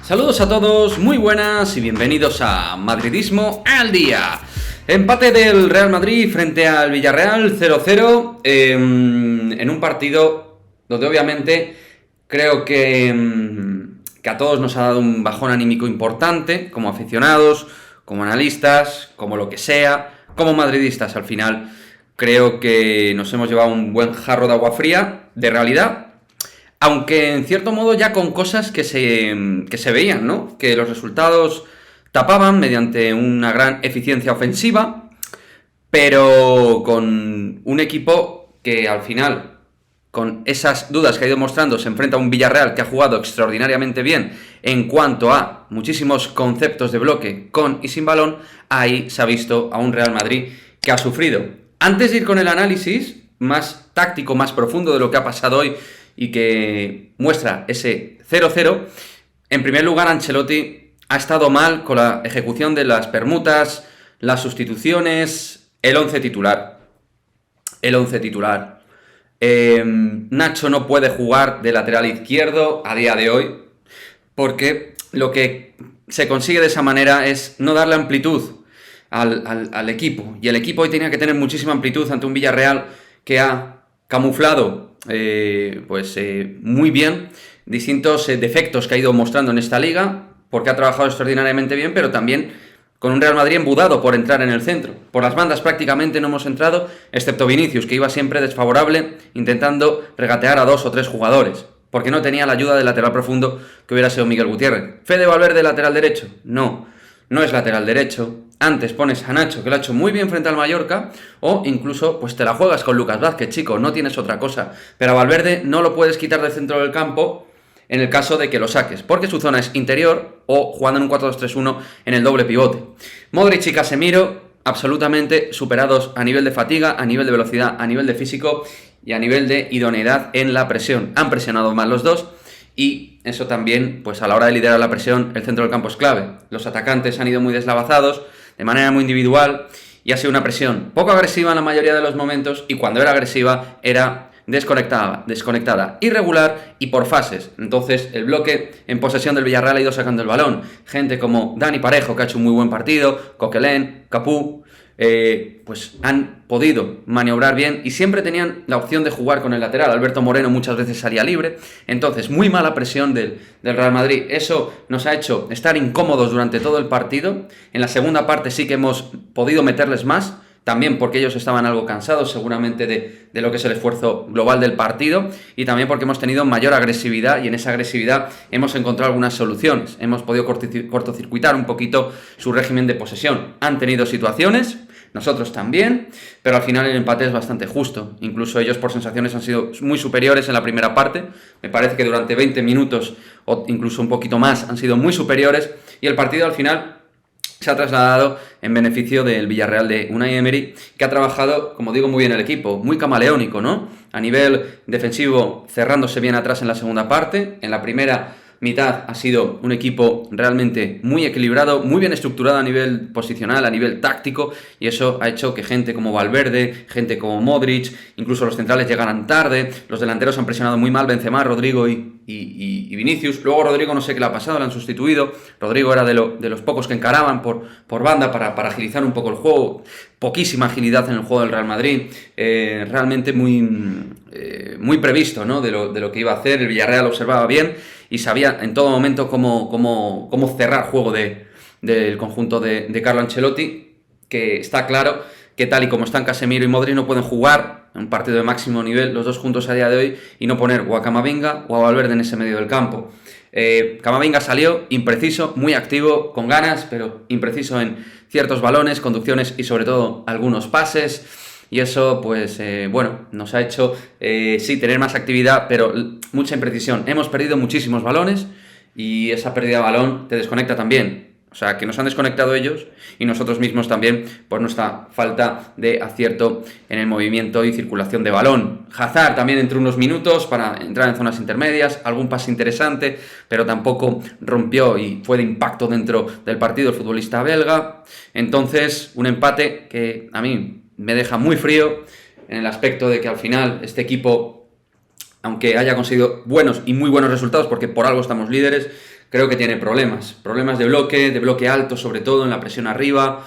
Saludos a todos, muy buenas y bienvenidos a Madridismo al Día. Empate del Real Madrid frente al Villarreal 0-0 en un partido donde obviamente creo que a todos nos ha dado un bajón anímico importante, como aficionados, como analistas, como lo que sea, como madridistas al final. Creo que nos hemos llevado un buen jarro de agua fría, de realidad. Aunque en cierto modo ya con cosas que se veían, ¿no? Que los resultados tapaban mediante una gran eficiencia ofensiva, pero con un equipo que al final, con esas dudas que ha ido mostrando, se enfrenta a un Villarreal que ha jugado extraordinariamente bien en cuanto a muchísimos conceptos de bloque con y sin balón. Ahí se ha visto a un Real Madrid que ha sufrido. Antes de ir con el análisis más táctico, más profundo de lo que ha pasado hoy, y que muestra ese 0-0, en primer lugar Ancelotti ha estado mal con la ejecución de las permutas, las sustituciones, el 11 titular. Nacho no puede jugar de lateral izquierdo a día de hoy, porque lo que se consigue de esa manera es no darle amplitud al equipo, y el equipo hoy tenía que tener muchísima amplitud ante un Villarreal que ha camuflado muy bien distintos defectos que ha ido mostrando en esta liga, porque ha trabajado extraordinariamente bien, pero también con un Real Madrid embudado por entrar en el centro. Por las bandas prácticamente no hemos entrado, excepto Vinicius, que iba siempre desfavorable, intentando regatear a 2 o 3 jugadores, porque no tenía la ayuda del lateral profundo que hubiera sido Miguel Gutiérrez. ¿Fede Valverde lateral derecho? No es lateral derecho. Antes pones a Nacho, que lo ha hecho muy bien frente al Mallorca, o incluso pues te la juegas con Lucas Vázquez, chico, no tienes otra cosa. Pero a Valverde no lo puedes quitar del centro del campo en el caso de que lo saques, porque su zona es interior o jugando en un 4-2-3-1 en el doble pivote. Modric y Casemiro absolutamente superados a nivel de fatiga, a nivel de velocidad, a nivel de físico y a nivel de idoneidad en la presión. Han presionado más los dos. Y eso también, pues a la hora de liderar la presión, el centro del campo es clave. Los atacantes han ido muy deslavazados, de manera muy individual, y ha sido una presión poco agresiva en la mayoría de los momentos, y cuando era agresiva era desconectada, irregular y por fases. Entonces el bloque en posesión del Villarreal ha ido sacando el balón. Gente como Dani Parejo, que ha hecho un muy buen partido, Coquelin, Capú, pues han podido maniobrar bien y siempre tenían la opción de jugar con el lateral. Alberto Moreno muchas veces salía libre. Entonces, muy mala presión del Real Madrid. Eso nos ha hecho estar incómodos durante todo el partido. En la segunda parte sí que hemos podido meterles más, también porque ellos estaban algo cansados seguramente de lo que es el esfuerzo global del partido, y también porque hemos tenido mayor agresividad, y en esa agresividad hemos encontrado algunas soluciones. Hemos podido cortocircuitar un poquito su régimen de posesión. Han tenido situaciones, nosotros también, pero al final el empate es bastante justo. Incluso ellos por sensaciones han sido muy superiores en la primera parte. Me parece que durante 20 minutos o incluso un poquito más han sido muy superiores, y el partido al final se ha trasladado en beneficio del Villarreal de Unai Emery, que ha trabajado, como digo, muy bien el equipo, muy camaleónico, ¿no? A nivel defensivo, cerrándose bien atrás en la segunda parte. En la primera mitad ha sido un equipo realmente muy equilibrado, muy bien estructurado a nivel posicional, a nivel táctico, y eso ha hecho que gente como Valverde, gente como Modric, incluso los centrales llegaran tarde. Los delanteros han presionado muy mal, Benzema, Rodrigo y Vinicius. Luego Rodrigo no sé qué le ha pasado, lo han sustituido. Rodrigo era de los pocos que encaraban por banda para agilizar un poco el juego. Poquísima agilidad en el juego del Real Madrid. Realmente muy previsto, ¿no? de lo que iba a hacer. El Villarreal observaba bien y sabía en todo momento cómo cerrar juego del conjunto de Carlo Ancelotti, que está claro que tal y como están Casemiro y Modric no pueden jugar un partido de máximo nivel los dos juntos a día de hoy y no poner o a Camavinga o a Valverde en ese medio del campo. Camavinga salió impreciso, muy activo, con ganas, pero impreciso en ciertos balones, conducciones y sobre todo algunos pases. Y eso, pues, nos ha hecho, sí, tener más actividad, pero mucha imprecisión. Hemos perdido muchísimos balones y esa pérdida de balón te desconecta también. O sea, que nos han desconectado ellos y nosotros mismos también por nuestra falta de acierto en el movimiento y circulación de balón. Hazard también entró unos minutos para entrar en zonas intermedias, algún pase interesante, pero tampoco rompió y fue de impacto dentro del partido el futbolista belga. Entonces, un empate que a mí me deja muy frío en el aspecto de que al final este equipo, aunque haya conseguido buenos y muy buenos resultados, porque por algo estamos líderes, creo que tiene problemas de bloque alto, sobre todo en la presión arriba.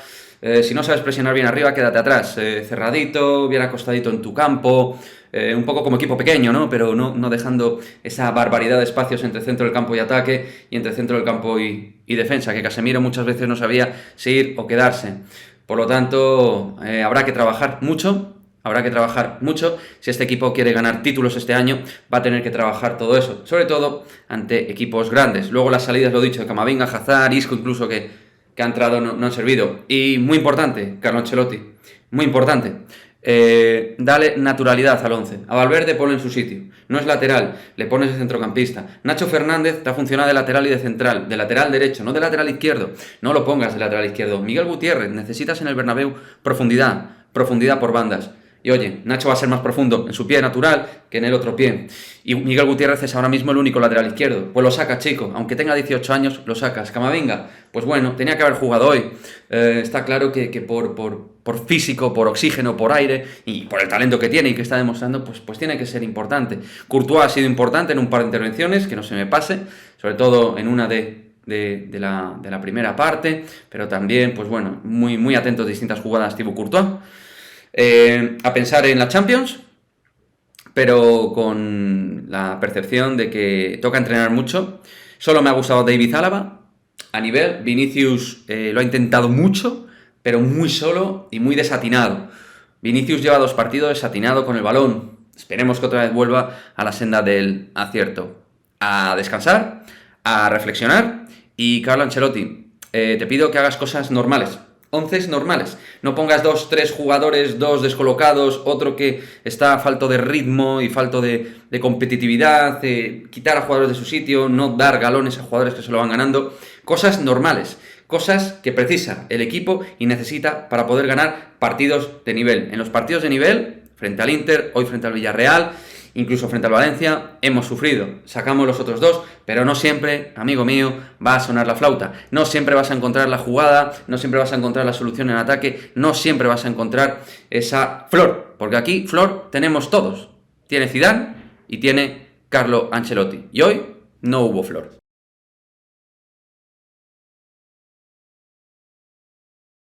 Si no sabes presionar bien arriba, quédate atrás, cerradito, bien acostadito en tu campo, un poco como equipo pequeño, ¿no? Pero no dejando esa barbaridad de espacios entre centro del campo y ataque y entre centro del campo y defensa, que Casemiro muchas veces no sabía si ir o quedarse. Por lo tanto, habrá que trabajar mucho. Habrá que trabajar mucho. Si este equipo quiere ganar títulos este año, va a tener que trabajar todo eso. Sobre todo ante equipos grandes. Luego las salidas, lo he dicho, de Camavinga, Hazard, Isco incluso, que ha entrado, no han servido. Y muy importante, Carlo Ancelotti. Muy importante. Dale naturalidad al 11. A Valverde ponlo en su sitio. No es lateral, le pones de centrocampista. Nacho Fernández te ha funcionado de lateral y de central. De lateral derecho, no de lateral izquierdo. No lo pongas de lateral izquierdo. Miguel Gutiérrez, necesitas en el Bernabéu profundidad. Profundidad por bandas. Y oye, Nacho va a ser más profundo en su pie natural que en el otro pie. Y Miguel Gutiérrez es ahora mismo el único lateral izquierdo. Pues lo sacas, chico. Aunque tenga 18 años, lo sacas. Camavinga, pues bueno, tenía que haber jugado hoy. Está claro que por físico, por oxígeno, por aire y por el talento que tiene y que está demostrando, pues tiene que ser importante. Courtois ha sido importante en un par de intervenciones, que no se me pase, sobre todo en una de la primera parte, pero también, pues bueno, muy atento a distintas jugadas Thibaut Courtois. A pensar en la Champions, pero con la percepción de que toca entrenar mucho. Solo me ha gustado David Álava a nivel. Vinicius lo ha intentado mucho, pero muy solo y muy desatinado. Vinicius lleva 2 partidos desatinado con el balón. Esperemos que otra vez vuelva a la senda del acierto. A descansar, a reflexionar. Y Carlo Ancelotti, te pido que hagas cosas normales. 11 normales. No pongas 2-3 jugadores, 2 descolocados, otro que está falto de ritmo y falto de competitividad, quitar a jugadores de su sitio, no dar galones a jugadores que se lo van ganando. Cosas normales, cosas que precisa el equipo y necesita para poder ganar partidos de nivel. En los partidos de nivel, frente al Inter, hoy frente al Villarreal, incluso frente al Valencia, hemos sufrido. Sacamos los otros 2, pero no siempre, amigo mío, va a sonar la flauta. No siempre vas a encontrar la jugada, no siempre vas a encontrar la solución en ataque, no siempre vas a encontrar esa flor. Porque aquí, flor, tenemos todos. Tiene Zidane y tiene Carlo Ancelotti. Y hoy no hubo flor.